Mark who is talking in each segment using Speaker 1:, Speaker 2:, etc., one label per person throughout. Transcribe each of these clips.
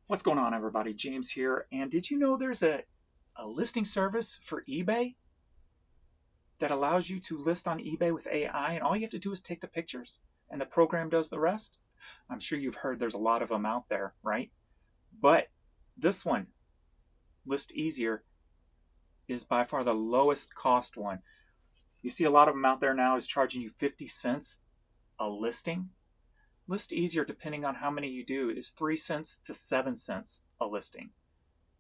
Speaker 1: What's going on, everybody? James here. And did you know there's a listing service for eBay that allows you to list on eBay with AI, and all you have to do is take the pictures and the program does the rest? I'm sure you've heard there's a lot of them out there, right? But this one, List Easier, is by far the lowest cost one. You see a lot of them out there now is charging you 50 cents a listing. List Easier, depending on how many you do, is 3 cents to 7 cents a listing.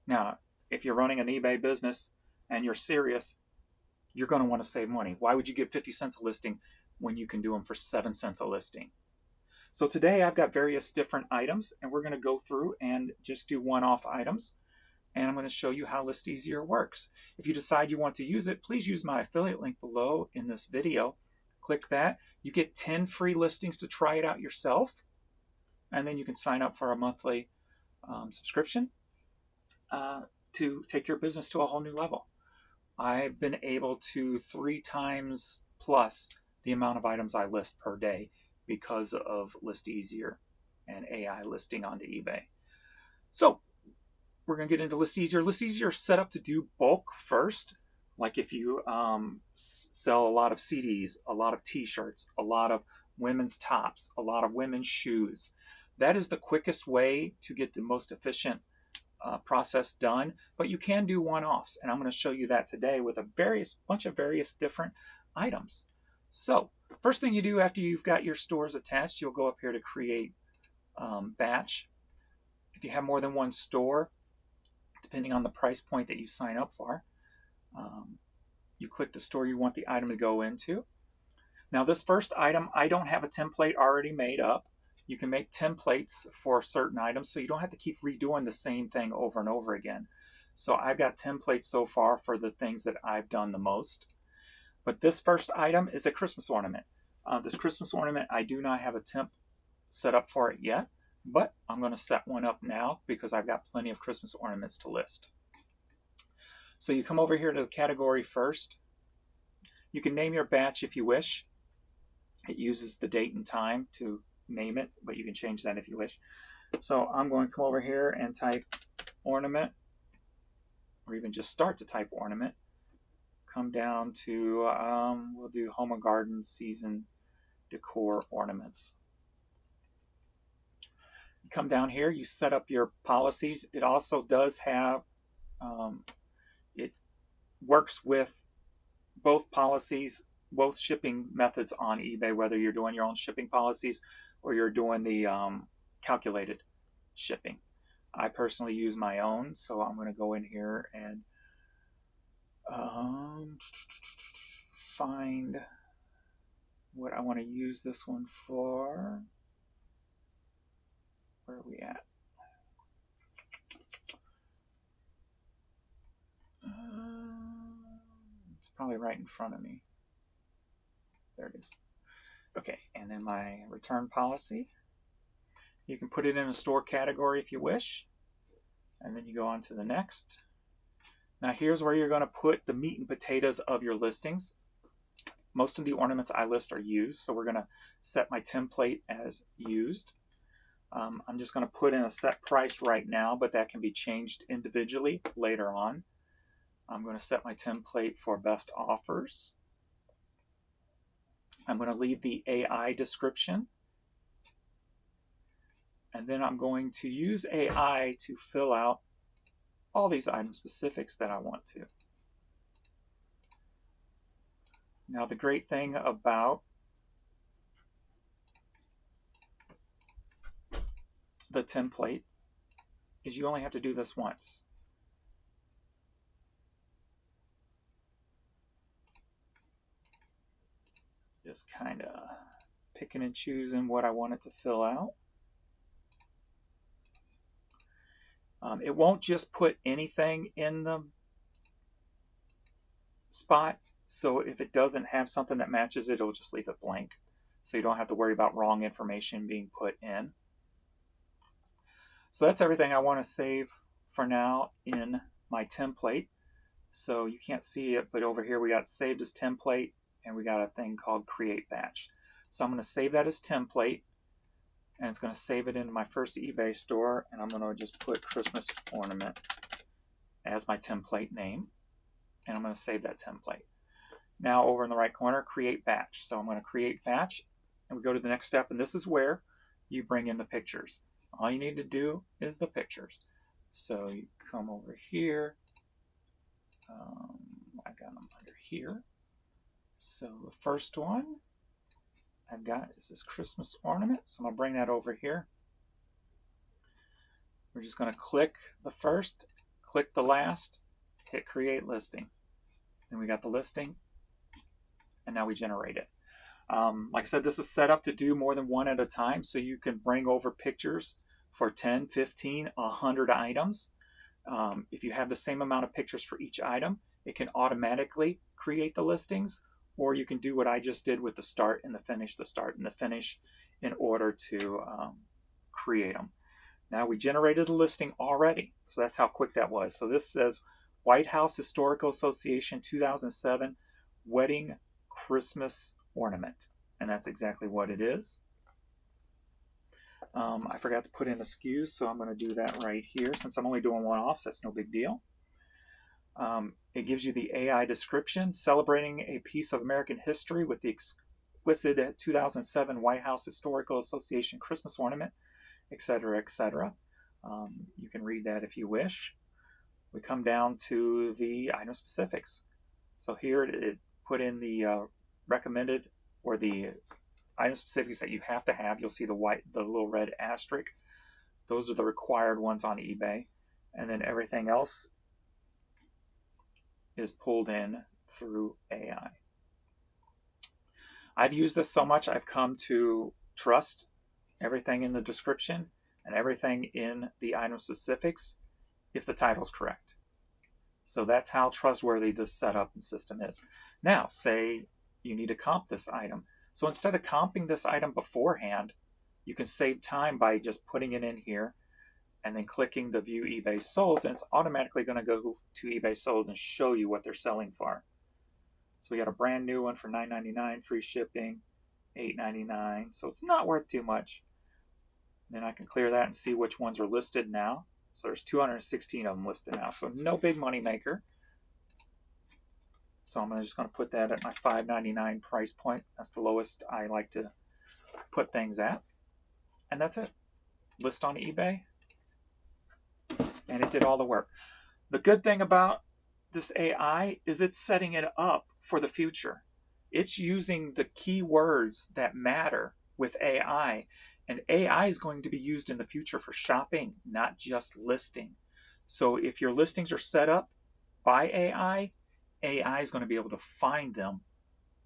Speaker 1: Now, if you're running an eBay business and you're serious, you're going to want to save money. Why would you give 50 cents a listing when you can do them for 7 cents a listing? So today I've got various different items, and we're going to go through and just do one-off items. And I'm going to show you how List Easier works. If you decide you want to use it, please use my affiliate link below in this video. Click that. You get 10 free listings to try it out yourself. And then you can sign up for a monthly subscription to take your business to a whole new level. I've been able to 3 times plus the amount of items I list per day because of List Easier and AI listing onto eBay. So we're going to get into List Easier. List Easier is set up to do bulk first. Like if you sell a lot of CDs, a lot of t-shirts, a lot of women's tops, a lot of women's shoes. That is the quickest way to get the most efficient process done, but you can do one-offs, and I'm going to show you that today with a bunch of various different items. So first thing you do after you've got your stores attached, you'll go up here to create batch. If you have more than one store, depending on the price point that you sign up for, you click the store you want the item to go into. Now this first item, I don't have a template already made up. You can make templates for certain items, so you don't have to keep redoing the same thing over and over again. So I've got templates so far for the things that I've done the most. But this first item is a Christmas ornament. This Christmas ornament, I do not have a temp set up for it yet, but I'm going to set one up now because I've got plenty of Christmas ornaments to list. So you come over here to the category first. You can name your batch if you wish. It uses the date and time to name it, but you can change that if you wish. So I'm going to come over here and type ornament, or even just start to type ornament. Come down to, we'll do home and garden season decor ornaments. You come down here, you set up your policies. It also does have, it works with both policies, both shipping methods on eBay, whether you're doing your own shipping policies or you're doing the calculated shipping. I personally use my own, so I'm going to go in here and find what I want to use this one for. Where are we at? It's probably right in front of me. There it is. Okay, and then my return policy. You can put it in a store category if you wish. And then you go on to the next. Now here's where you're going to put the meat and potatoes of your listings. Most of the ornaments I list are used, so we're going to set my template as used. I'm just going to put in a set price right now, but that can be changed individually later on. I'm going to set my template for best offers. I'm going to leave the AI description. And then I'm going to use AI to fill out all these item specifics that I want to. Now the great thing about the templates is you only have to do this once. Just kind of picking and choosing what I want it to fill out. It won't just put anything in the spot, so if it doesn't have something that matches it, it'll just leave it blank. So you don't have to worry about wrong information being put in. So that's everything I want to save for now in my template. So you can't see it, but over here we got saved as template, and we got a thing called create batch. So I'm going to save that as template, and it's going to save it into my first eBay store, and I'm going to just put Christmas ornament as my template name, and I'm going to save that template. Now over in the right corner, create batch. So I'm going to create batch, and we go to the next step, and this is where you bring in the pictures. All you need to do is the pictures. So you come over here. I got them under here. So the first one I've got is this Christmas ornament. So I'm going to bring that over here. We're just going to click the first, click the last, hit create listing. And we got the listing, and now we generate it. Like I said, this is set up to do more than one at a time, so you can bring over pictures for 10, 15, 100 items. If you have the same amount of pictures for each item, it can automatically create the listings, or you can do what I just did with the start and the finish, the start and the finish, in order to create them. Now we generated a listing already, so that's how quick that was. So this says White House Historical Association 2007 Wedding Christmas Ornament, and that's exactly what it is. I forgot to put in the SKUs, so I'm going to do that right here. Since I'm only doing one off, so that's no big deal. It gives you the AI description, celebrating a piece of American history with the exquisite 2007 White House Historical Association Christmas Ornament, etc., etc. You can read that if you wish. We come down to the item specifics. So here it put in the recommended, or the item specifics that you have to have. You'll see the little red asterisk. Those are the required ones on eBay. And then everything else is pulled in through AI. I've used this so much, I've come to trust everything in the description and everything in the item specifics if the title's correct. So that's how trustworthy this setup and system is. Now, say you need to comp this item. So instead of comping this item beforehand, you can save time by just putting it in here and then clicking the View eBay Sold, and it's automatically going to go to eBay Sold and show you what they're selling for. So we got a brand new one for $9.99, free shipping, $8.99. So it's not worth too much. Then I can clear that and see which ones are listed now. So there's 216 of them listed now. So no big money maker. So I'm just going to put that at my $5.99 price point. That's the lowest I like to put things at. And that's it. List on eBay. And it did all the work. The good thing about this AI is it's setting it up for the future. It's using the keywords that matter with AI. And AI is going to be used in the future for shopping, not just listing. So if your listings are set up by AI, AI is going to be able to find them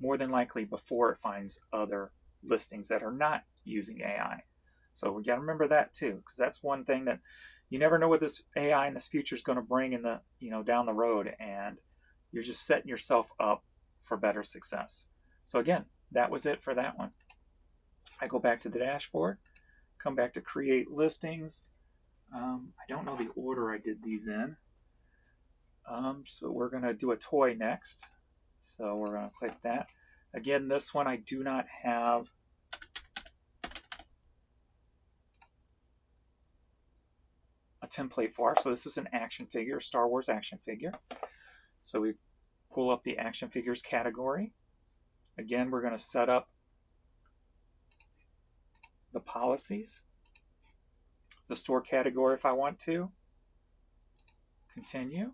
Speaker 1: more than likely before it finds other listings that are not using AI. So we got to remember that too, because that's one thing that you never know what this AI in this future is going to bring in the, down the road, and you're just setting yourself up for better success. So again, that was it for that one. I go back to the dashboard, come back to create listings. I don't know the order I did these in. So we're going to do a toy next. So we're going to click that. Again, this one I do not have a template for. So this is an action figure, Star Wars action figure. So we pull up the action figures category. Again, we're going to set up the policies, the store category if I want to. Continue.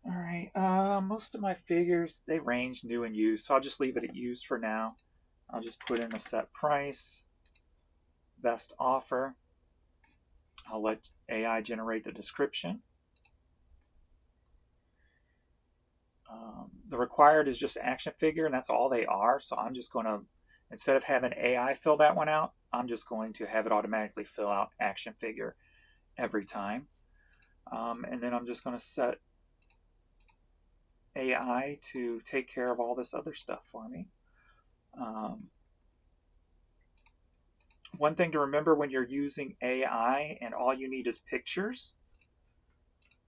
Speaker 1: All right, most of my figures, they range new and used, so I'll just leave it at used for now. I'll just put in a set price, best offer. I'll let AI generate the description. The required is just action figure, and that's all they are. So I'm just going to, instead of having AI fill that one out, I'm just going to have it automatically fill out action figure every time. And then I'm just going to set AI to take care of all this other stuff for me. One thing to remember when you're using AI and all you need is pictures,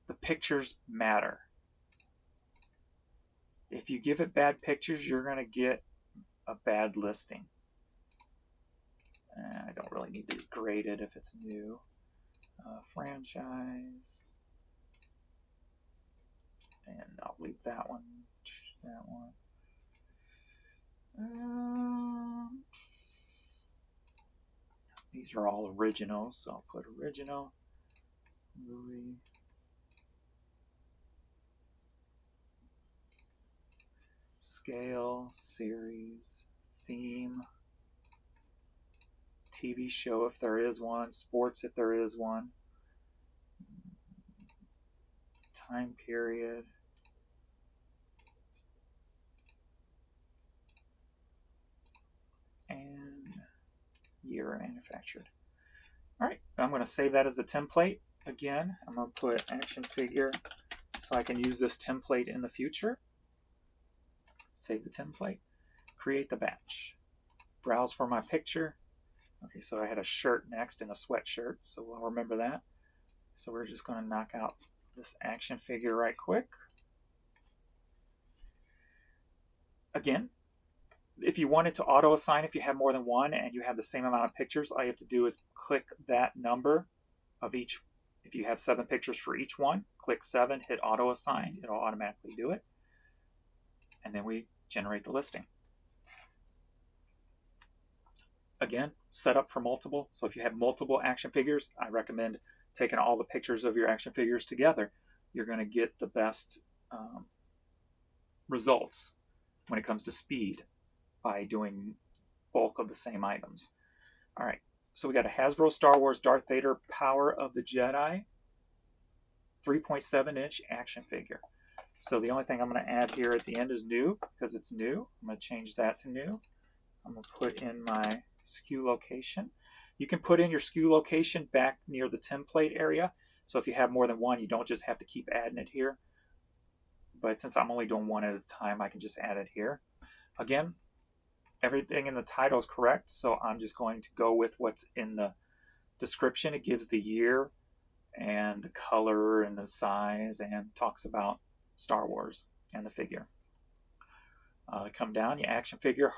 Speaker 1: the pictures matter. If you give it bad pictures, you're going to get a bad listing. I don't really need to grade it if it's new. Franchise. And I'll leave that one. That one. These are all originals, so I'll put original, movie, scale, series, theme, TV show if there is one, sports if there is one, time period, and year manufactured. All right, I'm going to save that as a template. Again, I'm going to put action figure so I can use this template in the future. Save the template, create the batch, browse for my picture. Okay, so I had a shirt next and a sweatshirt, so we'll remember that. So we're just going to knock out this action figure right quick. Again, if you wanted to auto assign, if you have more than one and you have the same amount of pictures, all you have to do is click that number of each. If you have 7 pictures for each one, click 7, hit auto assign, it'll automatically do it. And then we generate the listing. Again, set up for multiple. So if you have multiple action figures, I recommend taking all the pictures of your action figures together. You're going to get the best results when it comes to speed by doing bulk of the same items. All right, so we got a Hasbro Star Wars Darth Vader Power of the Jedi 3.7-inch action figure. So the only thing I'm going to add here at the end is new, because it's new. I'm going to change that to new. I'm going to put in my SKU location. You can put in your SKU location back near the template area. So if you have more than one, you don't just have to keep adding it here. But since I'm only doing one at a time, I can just add it here. Again, everything in the title is correct, so I'm just going to go with what's in the description. It gives the year and the color and the size and talks about Star Wars and the figure. Come down, your action figure,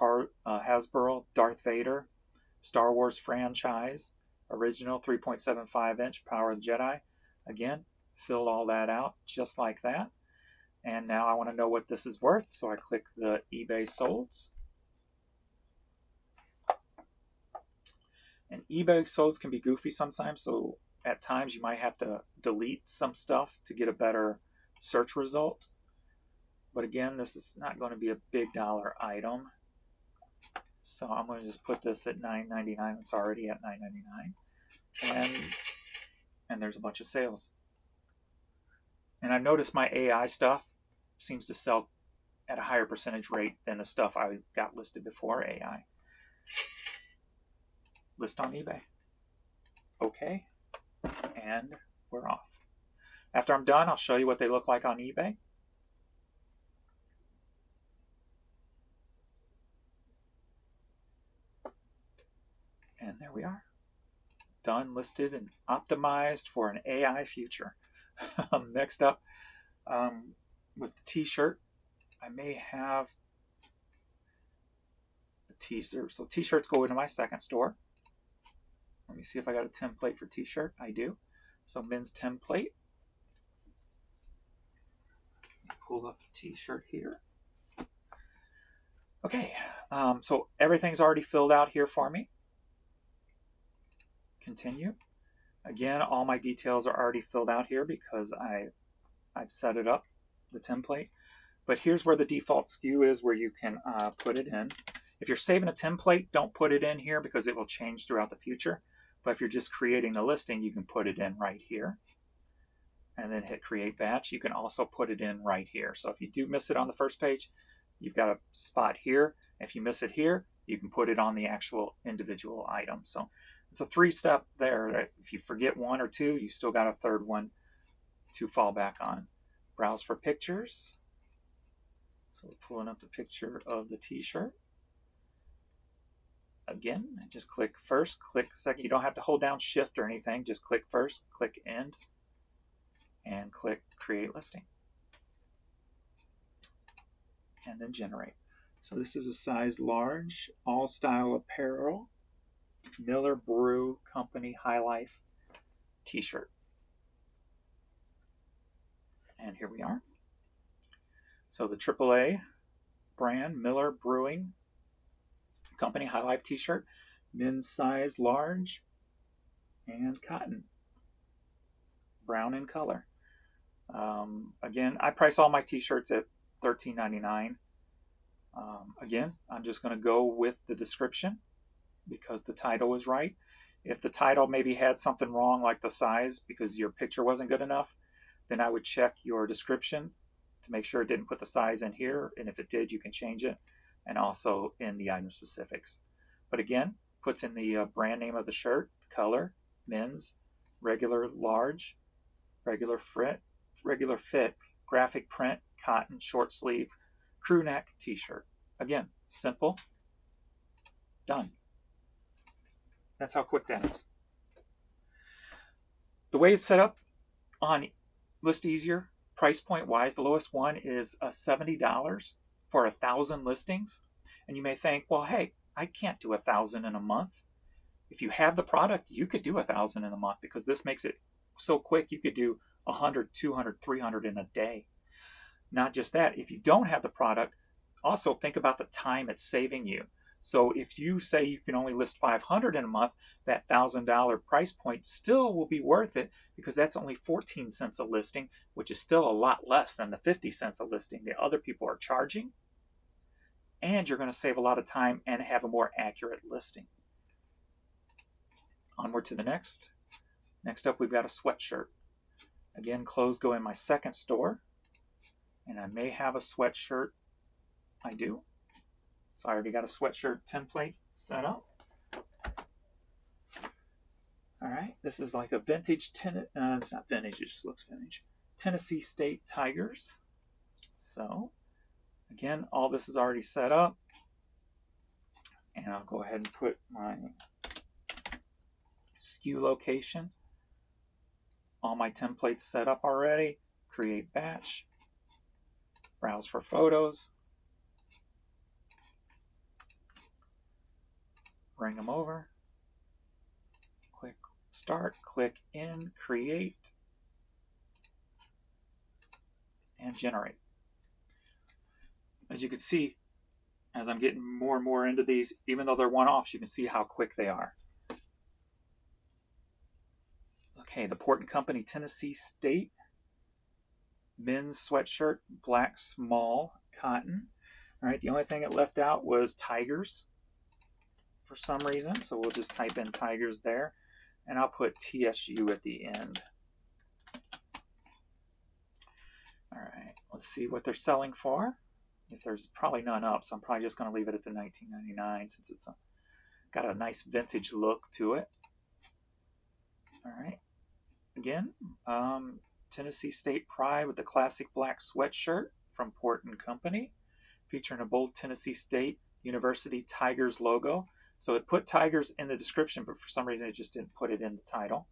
Speaker 1: Hasbro, Darth Vader, Star Wars franchise, original 3.75-inch Power of the Jedi. Again, filled all that out just like that. And now I want to know what this is worth, so I click the eBay solds. And eBay solds can be goofy sometimes, so at times you might have to delete some stuff to get a better search result. But again, this is not going to be a big dollar item. So I'm going to just put this at $9.99. It's already at $9.99. And there's a bunch of sales. And I've noticed my AI stuff seems to sell at a higher percentage rate than the stuff I got listed before AI. List on eBay. Okay. And we're off. After I'm done, I'll show you what they look like on eBay. And there we are. Done, listed, and optimized for an AI future. Next up was the t-shirt. I may have a t-shirt. So t-shirts go into my second store. Let me see if I got a template for t-shirt. I do. So men's template. Pull up the t-shirt here. Okay, so everything's already filled out here for me. Continue. Again, all my details are already filled out here because I've set it up, the template. But here's where the default SKU is, where you can put it in. If you're saving a template, don't put it in here because it will change throughout the future. But if you're just creating a listing, you can put it in right here. And then hit create batch. You can also put it in right here. So if you do miss it on the first page, you've got a spot here. If you miss it here, you can put it on the actual individual item. So it's a 3-step there. If you forget one or two, you still got a third one to fall back on. Browse for pictures. So we're pulling up the picture of the t-shirt. Again, just click first, click second. You don't have to hold down shift or anything. Just click first, click end, and click create listing. And then generate. So this is a size large, all style apparel. Miller Brew Company High Life t-shirt. And here we are. So the AAA brand Miller Brewing Company High Life t-shirt, men's size large, and cotton, brown in color. Again, I price all my t-shirts at $13.99. Again, I'm just going to go with the description because the title was right. If the title maybe had something wrong, like the size, because your picture wasn't good enough, then I would check your description to make sure it didn't put the size in here. And if it did, you can change it. And also in the item specifics. But again, puts in the brand name of the shirt, color, men's, regular large, regular fit, graphic print, cotton, short sleeve, crew neck t-shirt. Again, simple, done. That's how quick that is. The way it's set up on List Easier, price point wise, the lowest one is $70 for 1,000 listings. And you may think, well, hey, I can't do 1,000 in a month. If you have the product, you could do 1,000 in a month because this makes it so quick. You could do 100, 200, 300 in a day. Not just that, if you don't have the product, also think about the time it's saving you. So if you say you can only list 500 in a month, that $1,000 price point still will be worth it because that's only 14 cents a listing, which is still a lot less than the 50 cents a listing that other people are charging. And you're going to save a lot of time and have a more accurate listing. Onward to the next. Next up, we've got a sweatshirt. Again, clothes go in my second store. And I may have a sweatshirt. I do. So I already got a sweatshirt template set up. All right, this is like a vintage, it's not vintage, it just looks vintage. Tennessee State Tigers. So, again, all this is already set up. And I'll go ahead and put my SKU location. All my templates set up already. Create batch. Browse for photos. Bring them over. Click start, click in, create, and generate. As you can see, as I'm getting more and more into these, even though they're one-offs, you can see how quick they are. Okay, the Port & Company Tennessee State men's sweatshirt, black small, cotton. All right, the only thing it left out was Tigers for some reason, so we'll just type in Tigers there, and I'll put TSU at the end. All right, let's see what they're selling for. If there's probably none up, so I'm probably just going to leave it at the $19.99 since it's got a nice vintage look to it. All right, again, Tennessee State Pride with the classic black sweatshirt from Port & Company, featuring a bold Tennessee State University Tigers logo. So it put Tigers in the description, but for some reason it just didn't put it in the title.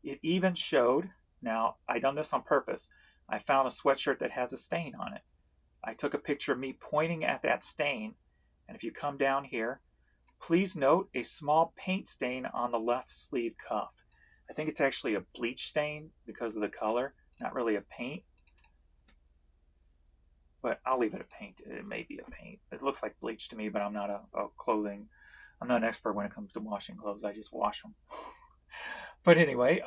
Speaker 1: It even showed, now I done this on purpose, I found a sweatshirt that has a stain on it. I took a picture of me pointing at that stain, and if you come down here, please note a small paint stain on the left sleeve cuff. I think it's actually a bleach stain because of the color, not really a paint. But I'll leave it a paint. It may be a paint. It looks like bleach to me, but I'm not I'm not an expert when it comes to washing clothes. I just wash them. But anyway,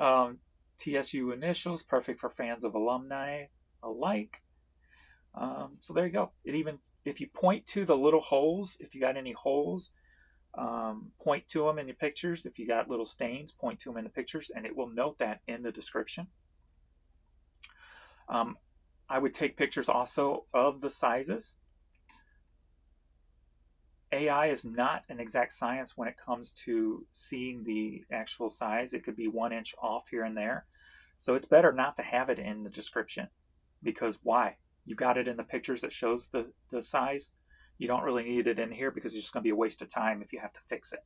Speaker 1: TSU initials, perfect for fans of alumni alike. So there you go. It even, if you point to the little holes, if you got any holes, point to them in your pictures. If you got little stains, point to them in the pictures, and it will note that in the description. I would take pictures also of the sizes. AI is not an exact science when it comes to seeing the actual size. It could be 1 inch off here and there. So it's better not to have it in the description. Because why? You got it in the pictures that shows the size. You don't really need it in here because it's just going to be a waste of time if you have to fix it.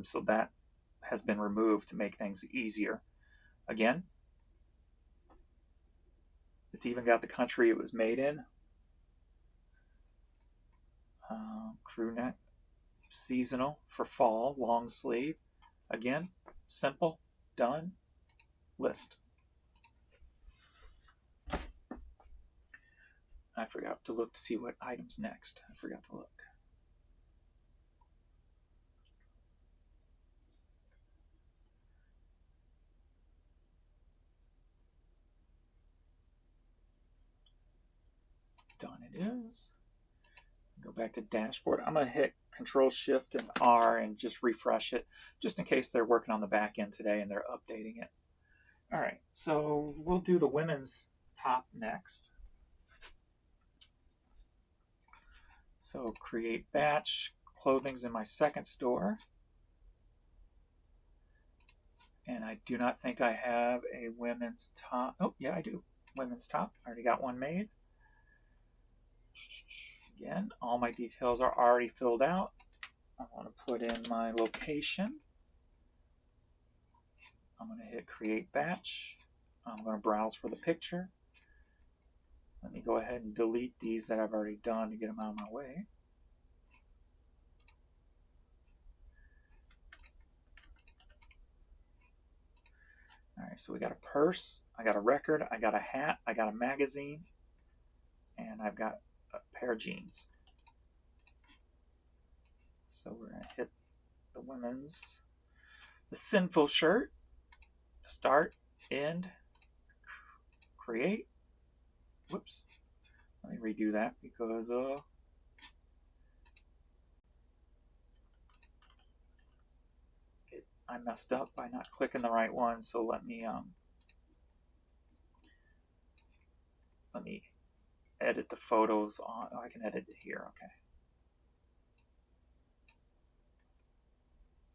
Speaker 1: So that has been removed to make things easier. Again, it's even got the country it was made in. Crew neck, seasonal for fall, long sleeve. Again, simple, done, list. I forgot to look to see what item's next. I forgot to look. Done it is. Go back to dashboard. I'm going to hit Control Shift and R and just refresh it, just in case they're working on the back end today and they're updating it. All right, so we'll do the women's top next. So create batch. Clothing's in my second store. And I do not think I have a women's top. Oh, yeah, I do. Women's top. I already got one made. Again, all my details are already filled out. I want to put in my location. I'm going to hit create batch. I'm going to browse for the picture. Let me go ahead and delete these that I've already done to get them out of my way. All right, so we got a purse, I got a record, I got a hat, I got a magazine, and I've got a pair of jeans. So we're going to hit the women's, the sinful shirt, start, end, create. Whoops. Let me redo that because I messed up by not clicking the right one. So let me edit the photos on. Oh, I can edit it here. Okay.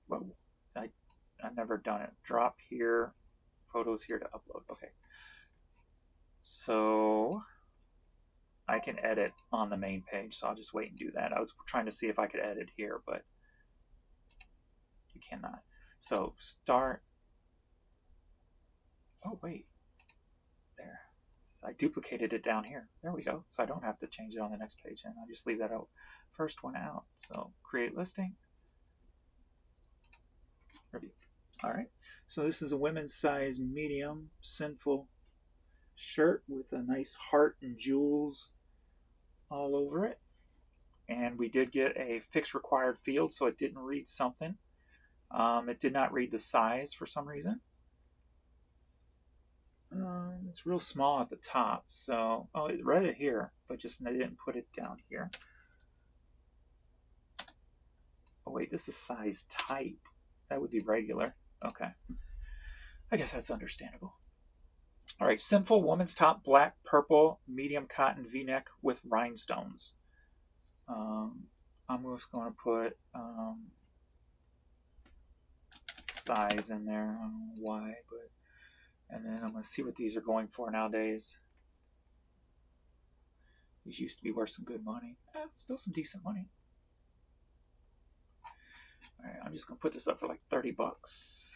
Speaker 1: Whoa. I've never done it. Drop here, photos here to upload. Okay. So I can edit on the main page, so I'll just wait and do that. I was trying to see if I could edit here, but you cannot. So start. Oh, wait. There. I duplicated it down here. There we go. So I don't have to change it on the next page, and I'll just leave that out. First one out. So create listing. Review. All right. So this is a women's size medium sinful shirt with a nice heart and jewels all over it. And we did get a fixed required field, so it didn't read something. It did not read the size for some reason. It's real small at the top, so it read it here, but just I didn't put it down here. Oh wait, this is size type. That would be regular. Okay. I guess that's understandable. All right, sinful woman's top, black, purple, medium cotton V-neck with rhinestones. I'm just going to put size in there. I don't know why, but and then I'm going to see what these are going for nowadays. These used to be worth some good money. Still some decent money. All right, I'm just going to put this up for like 30 bucks.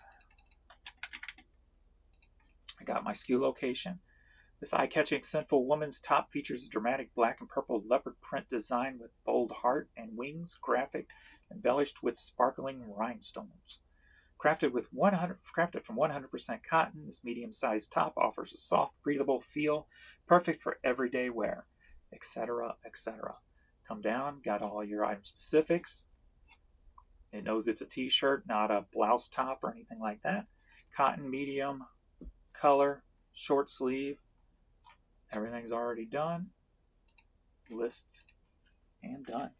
Speaker 1: I got my SKU location. This eye-catching sinful woman's top features a dramatic black and purple leopard print design with bold heart and wings, graphic, embellished with sparkling rhinestones. Crafted from 100% cotton, this medium-sized top offers a soft, breathable feel, perfect for everyday wear, etc., etc. Come down, got all your item specifics. It knows it's a t-shirt, not a blouse top or anything like that. Cotton, medium, color, short sleeve. Everything's already done. List and done.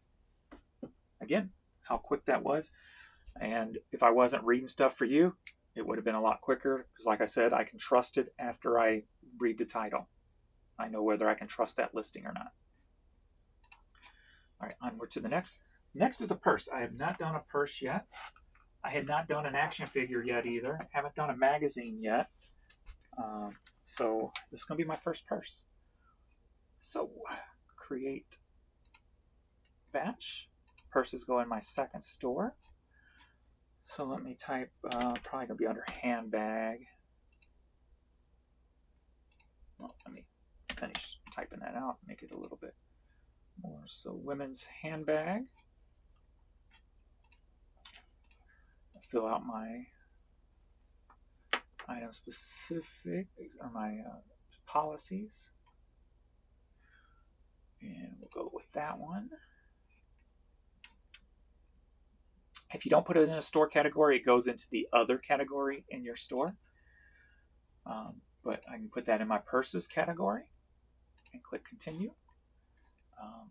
Speaker 1: Again, how quick that was. And if I wasn't reading stuff for you, it would have been a lot quicker because, like I said, I can trust it after I read the title. I know whether I can trust that listing or not. All right, onward to the next. Next is a purse. I have not done a purse yet. I had not done an action figure yet either. Haven't done a magazine yet. So this is going to be my first purse. So create batch. Purses go in my second store. So let me type, probably going to be under handbag. Well, let me finish typing that out, make it a little bit more. So women's handbag. Fill out my item specific or my policies, and we'll go with that one. If you don't put it in a store category, it goes into the other category in your store. But I can put that in my purses category and click continue.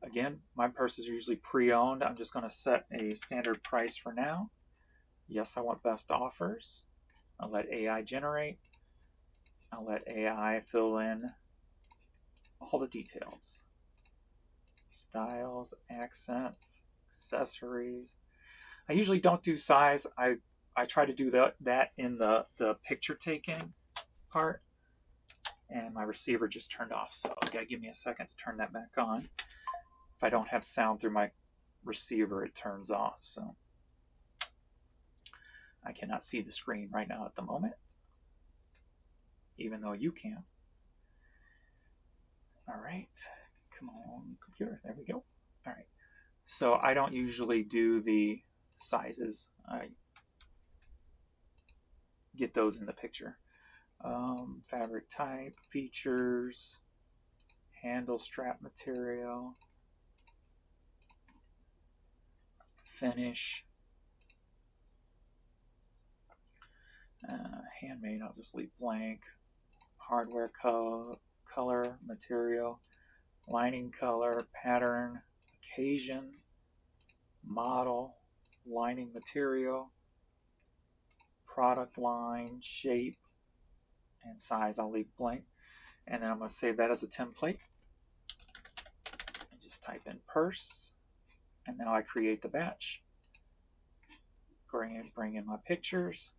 Speaker 1: Again, my purses are usually pre-owned. I'm just going to set a standard price for now. Yes, I want best offers. I'll let AI generate. I'll let AI fill in all the details. Styles, accents, accessories. I usually don't do size. I try to do that in the picture taking part. And my receiver just turned off, so you gotta give me a second to turn that back on. If I don't have sound through my receiver, it turns off, so I cannot see the screen right now at the moment, even though you can. All right, come on, computer, there we go. All right, so I don't usually do the sizes. I get those in the picture. Fabric type, features, handle strap material, finish, handmade, I'll just leave blank, hardware color, material, lining color, pattern, occasion, model, lining material, product line, shape, and size I'll leave blank. And then I'm going to save that as a template. And just type in purse, and now I create the batch. Bring in my pictures.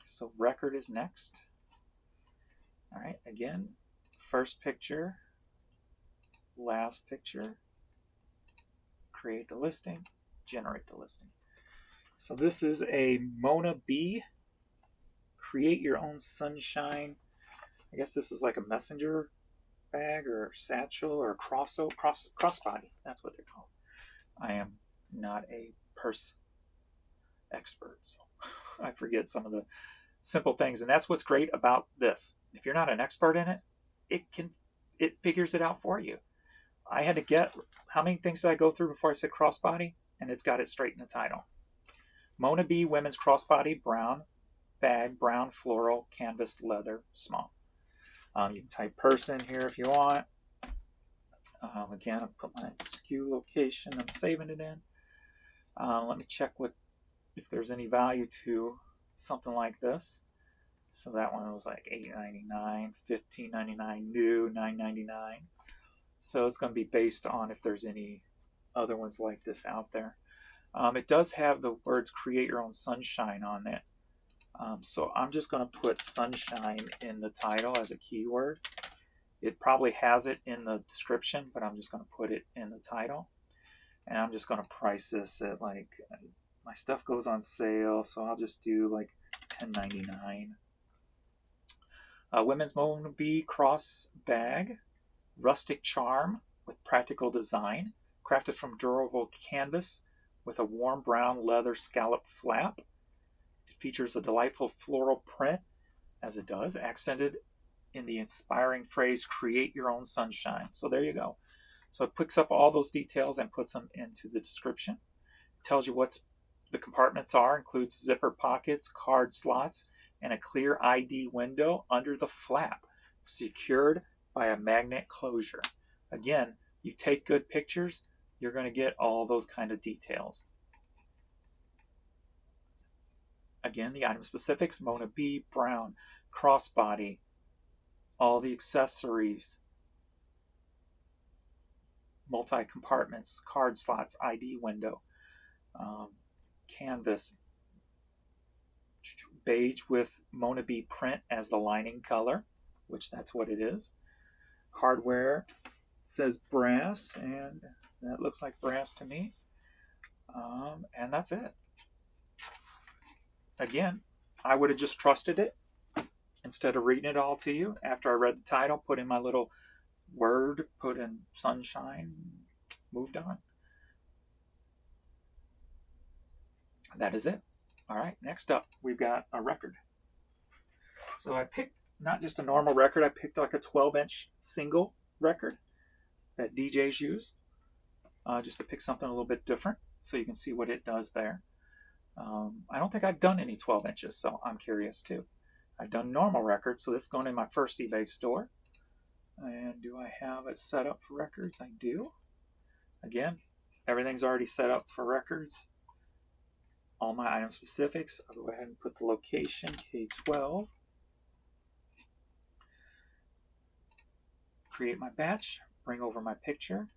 Speaker 1: So record is next. All right, again, first picture, last picture, create the listing, generate the listing. So this is a Mona B. Create your own sunshine. I guess this is like a messenger bag or satchel or crossbody. That's what they're called. I am not a purse expert, so I forget some of the simple things, and that's what's great about this. If you're not an expert in it, it figures it out for you. I had to get, how many things did I go through before I said crossbody? And it's got it straight in the title. Mona B women's crossbody, brown bag, brown floral, canvas, leather, small. You can type person here if you want. Again, I'll put my SKU location. I'm saving it in. Let me check if there's any value to something like this. So that one was like $8.99, $15.99 new, $9.99. So it's going to be based on if there's any other ones like this out there. It does have the words create your own sunshine on it. So I'm just going to put sunshine in the title as a keyword. It probably has it in the description, but I'm just going to put it in the title. And I'm just going to price this at like, my stuff goes on sale, so I'll just do like $10.99. Women's Mona B cross bag, rustic charm with practical design, crafted from durable canvas with a warm brown leather scallop flap. It features a delightful floral print, as it does, accented in the inspiring phrase, create your own sunshine. So there you go. So it picks up all those details and puts them into the description. It tells you what the compartments are, includes zipper pockets, card slots, and a clear ID window under the flap, secured by a magnet closure. Again, you take good pictures, you're going to get all those kind of details. Again, the item specifics, Mona B, brown, crossbody, all the accessories, multi-compartments, card slots, ID window, canvas, beige with Mona B print as the lining color, which that's what it is. Hardware says brass, and that looks like brass to me. And that's it. Again, I would have just trusted it instead of reading it all to you. After I read the title, put in my little word, put in sunshine, moved on. That is it. All right, next up, we've got a record. So I picked not just a normal record, I picked like a 12-inch single record that DJs use, just to pick something a little bit different so you can see what it does there. I don't think I've done any 12 inches, so I'm curious too. I've done normal records, so this is going in my first eBay store. And do I have it set up for records? I do. Again, everything's already set up for records. All my item specifics. I'll go ahead and put the location, K12. Create my batch, bring over my picture.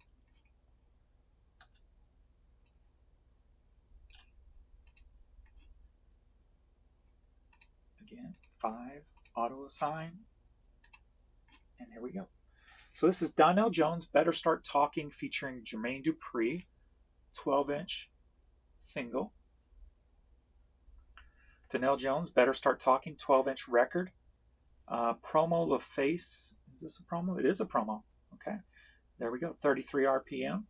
Speaker 1: Again, 5, auto assign. And here we go. So this is Donnell Jones, Better Start Talking, featuring Jermaine Dupri, 12-inch single. Donnell Jones, Better Start Talking, 12-inch record. Promo LaFace. Is this a promo? It is a promo. Okay. There we go. 33 RPM.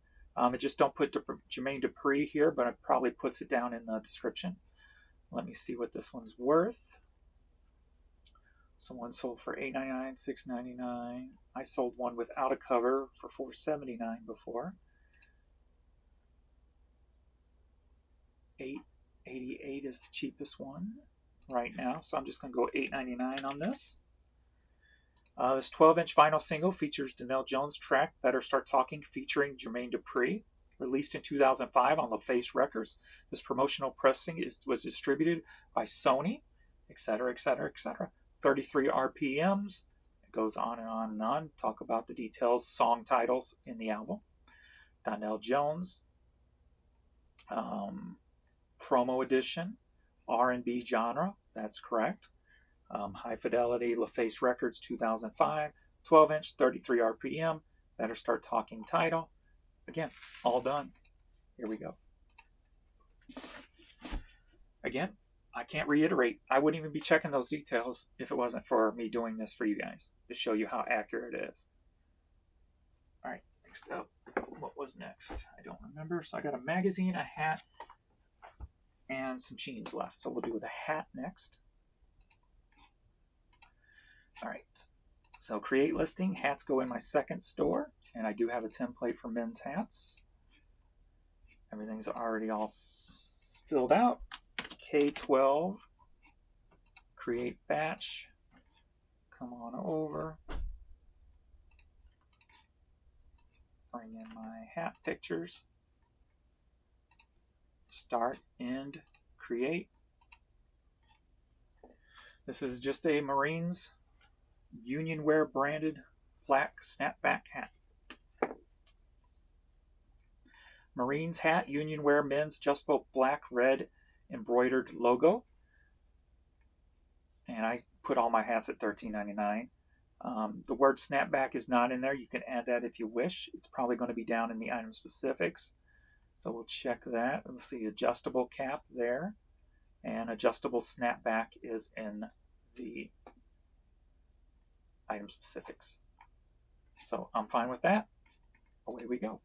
Speaker 1: It just don't put Jermaine Dupri here, but it probably puts it down in the description. Let me see what this one's worth. Someone sold for $8.99, $6.99. I sold one without a cover for $4.79 before. $8.88 is the cheapest one right now, so I'm just going to go $8.99 on this. This 12-inch vinyl single features Donnell Jones' track "Better Start Talking" featuring Jermaine Dupri, released in 2005 on LaFace Records. This promotional pressing was distributed by Sony, etc., etc., etc. 33 RPMs. It goes on and on and on. Talk about the details, song titles in the album. Donnell Jones, promo edition, R&B genre. That's correct. High Fidelity, LaFace Records, 2005, 12-inch, 33 RPM, Better Start Talking title. Again, all done. Here we go. Again, I can't reiterate, I wouldn't even be checking those details if it wasn't for me doing this for you guys, to show you how accurate it is. All right, next up, what was next? I don't remember. So I got a magazine, a hat, and some jeans left. So we'll do the hat next. All right, so create listing. Hats go in my second store, and I do have a template for men's hats. Everything's already all filled out. K12, create batch. Come on over. Bring in my hat pictures. Start, end, create. This is just a Marines Union Wear branded black snapback hat. Marines hat, Union Wear men's adjustable black red embroidered logo. And I put all my hats at $13.99. The word snapback is not in there. You can add that if you wish. It's probably going to be down in the item specifics. So we'll check that. Let's see, adjustable cap there. And adjustable snapback is in the item specifics. So I'm fine with that. Away we go.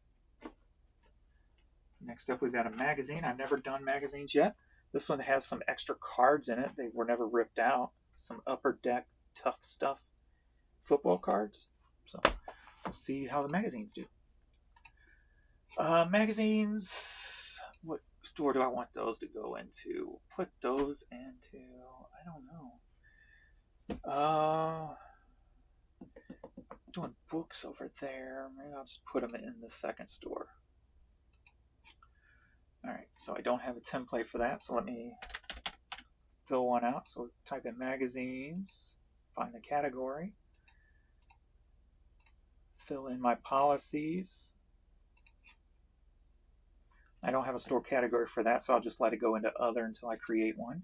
Speaker 1: Next up, we've got a magazine. I've never done magazines yet. This one has some extra cards in it. They were never ripped out. Some Upper Deck Tough Stuff football cards. So we'll see how the magazines do. Magazines. What store do I want those to go into? Put those into, I don't know. Doing books over there. Maybe I'll just put them in the second store. Alright, so I don't have a template for that, so let me fill one out. So type in magazines, find the category, fill in my policies. I don't have a store category for that, so I'll just let it go into other until I create one.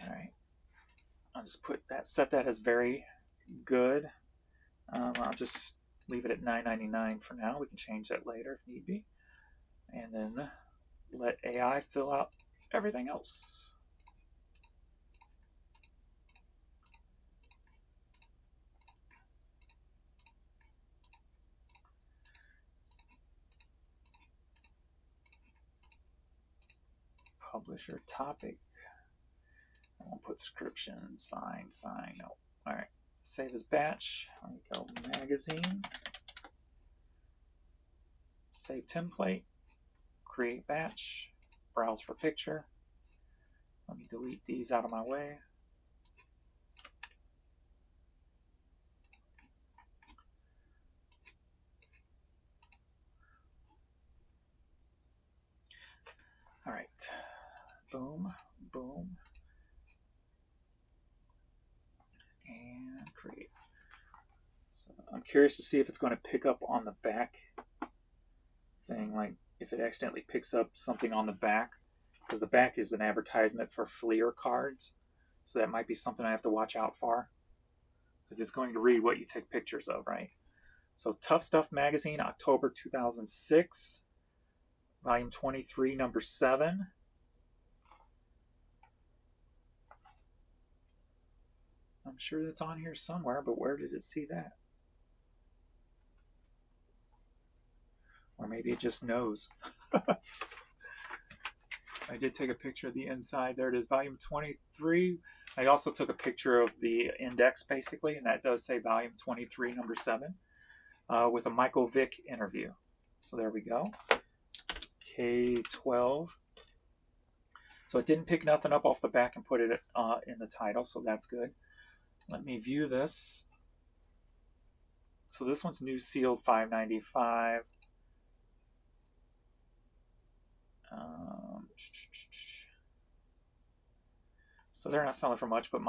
Speaker 1: Alright, I'll just put that, set that as very good. I'll just leave it at $9.99 for now. We can change that later if need be. And then let AI fill out everything else. Publisher topic. I won't put description, sign. No. All right. Save as batch. Let me go magazine. Save template. Create batch. Browse for picture. Let me delete these out of my way. All right. Boom, boom. And create. So I'm curious to see if it's going to pick up on the back thing, like if it accidentally picks up something on the back, because the back is an advertisement for Fleer cards. So that might be something I have to watch out for, because it's going to read what you take pictures of, right? So Tough Stuff Magazine, October 2006, volume 23, number 7. I'm sure that's on here somewhere, but where did it see that? Or maybe it just knows. I did take a picture of the inside. There it is, volume 23. I also took a picture of the index, basically, and that does say volume 23, number 7, with a Michael Vick interview. So there we go. K12. So it didn't pick nothing up off the back and put it in the title, so that's good. Let me view this. So this one's new sealed, $5.95. So they're not selling for much, but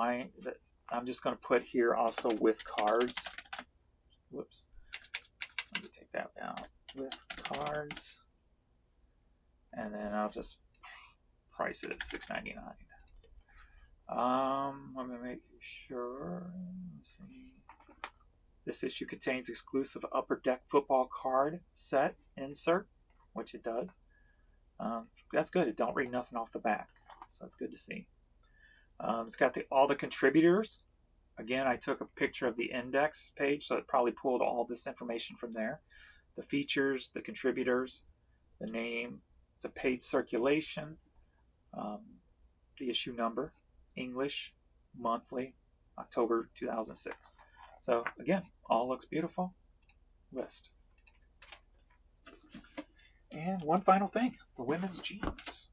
Speaker 1: I'm just going to put here also with cards. Whoops. Let me take that down. With cards. And then I'll just price it at $6.99. I'm going to make sure. Let's see. This issue contains exclusive Upper Deck football card set insert, which it does. That's good. It don't read nothing off the back, so that's good to see. It's got all the contributors. Again, I took a picture of the index page, so it probably pulled all this information from there. The features, the contributors, the name. It's a paid circulation. The issue number, English, monthly, October 2006. So again, all looks beautiful. List. And one final thing, the women's jeans.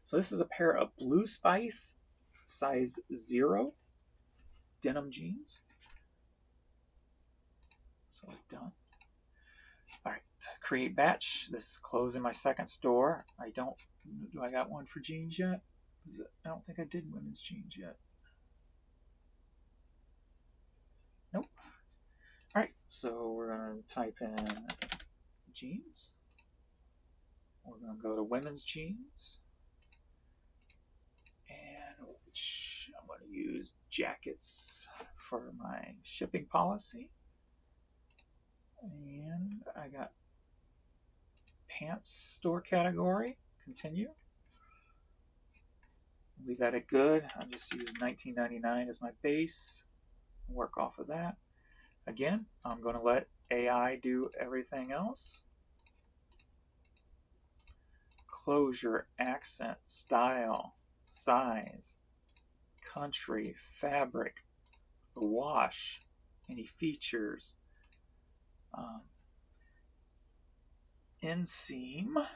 Speaker 1: So this is a pair of Blue Spice size 0 denim jeans. So done. All right, create batch. This is closing my second store. Do I got one for jeans yet? I don't think I did women's jeans yet. Nope. All right, so we're going to type in jeans. We're going to go to women's jeans. And I'm going to use jackets for my shipping policy. And I got pants store category. Continue. Leave that at good. I'll just use $19.99 as my base. Work off of that. Again, I'm going to let AI do everything else. Closure, accent, style, size, country, fabric, the wash, any features, inseam.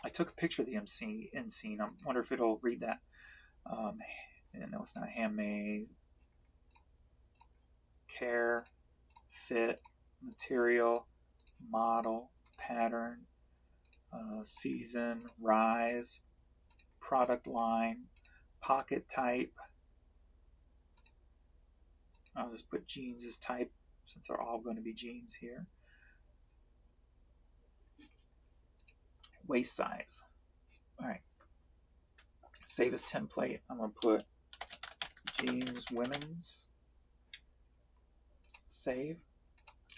Speaker 1: I took a picture of the inseam. I wonder if it'll read that. No, it's not handmade. Care, fit, material, model, pattern, season, rise, product line, pocket type. I'll just put jeans as type since they're all going to be jeans here. Waist size. All right. Save as template. I'm going to put jeans women's. Save.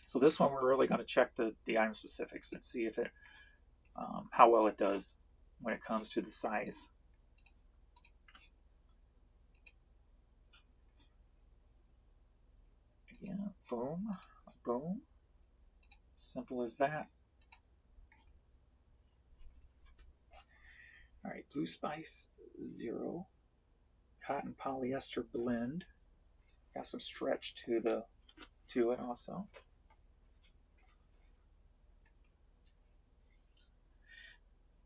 Speaker 1: So this one we're really going to check the item specifics and see if it how well it does when it comes to the size. Again, boom, boom. Simple as that. right, Blue Spice 0 cotton polyester blend. Got some stretch to it also.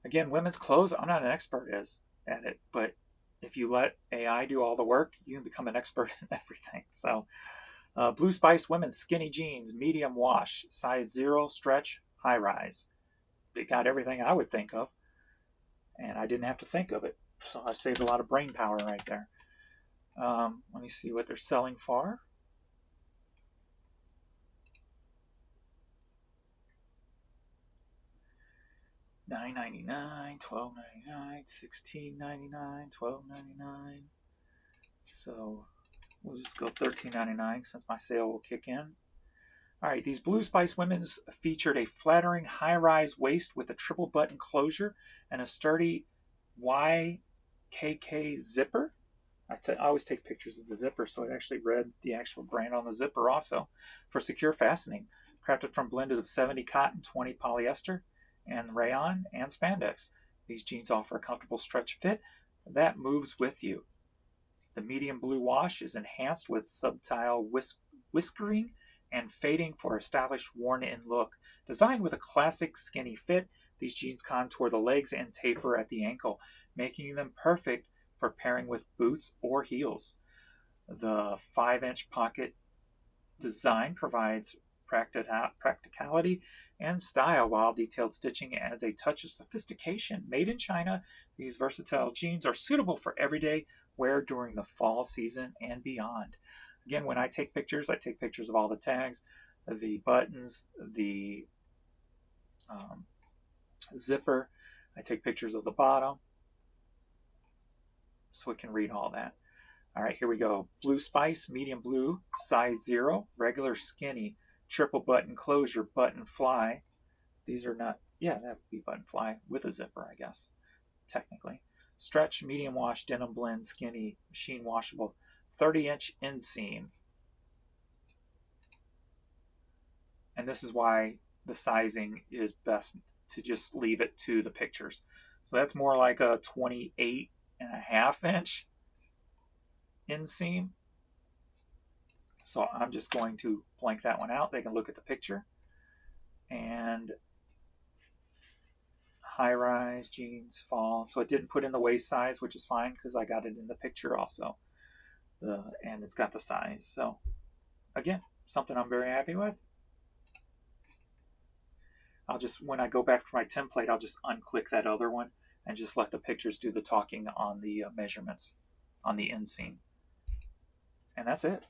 Speaker 1: Again, women's clothes, I'm not an expert at it, but if you let AI do all the work, you can become an expert in everything. So, Blue Spice women's skinny jeans, medium wash, size 0, stretch, high rise. It got everything I would think of, and I didn't have to think of it. So I saved a lot of brain power right there. Let me see what they're selling for. $9.99, $12.99, $16.99, $12.99. So we'll just go $13.99 since my sale will kick in. All right, these Blue Spice women's featured a flattering high-rise waist with a triple button closure and a sturdy YKK zipper. I always take pictures of the zipper, so I actually read the actual brand on the zipper also. For secure fastening, crafted from blended of 70 cotton, 20 polyester, and rayon and spandex. These jeans offer a comfortable stretch fit that moves with you. The medium blue wash is enhanced with subtle whiskering and fading for a stylish worn-in look. Designed with a classic skinny fit, these jeans contour the legs and taper at the ankle, making them perfect for pairing with boots or heels. The 5-inch pocket design provides practicality and style, while detailed stitching adds a touch of sophistication. Made in China, these versatile jeans are suitable for everyday wear during the fall season and beyond. Again, when I take pictures of all the tags, the buttons, the zipper. I take pictures of the bottom so it can read all that. All right, here we go. Blue Spice, medium blue, size 0, regular skinny, triple button closure, button fly. These are not, yeah, that would be button fly with a zipper, I guess, technically. Stretch, medium wash, denim blend, skinny, machine washable, 30-inch inseam. And this is why the sizing is best to just leave it to the pictures. So that's more like a 28.5-inch inseam. So I'm just going to blank that one out. They can look at the picture. And high-rise jeans, fall. So it didn't put in the waist size, which is fine because I got it in the picture also. And it's got the size. So again, something I'm very happy with. I'll just, when I go back to my template, I'll just unclick that other one and just let the pictures do the talking on the measurements on the inseam. And that's it.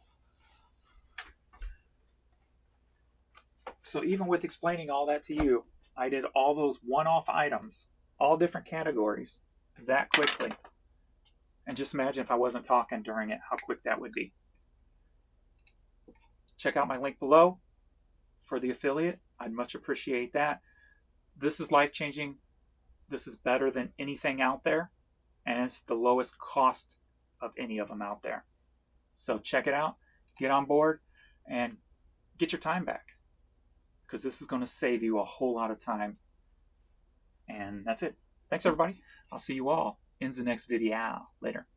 Speaker 1: So even with explaining all that to you, I did all those one-off items, all different categories, that quickly. And just imagine if I wasn't talking during it, how quick that would be. Check out my link below for the affiliate. I'd much appreciate that. This is life-changing. This is better than anything out there. And it's the lowest cost of any of them out there. So check it out. Get on board and get your time back, because this is going to save you a whole lot of time. And that's it. Thanks, everybody. I'll see you all in the next video. Later.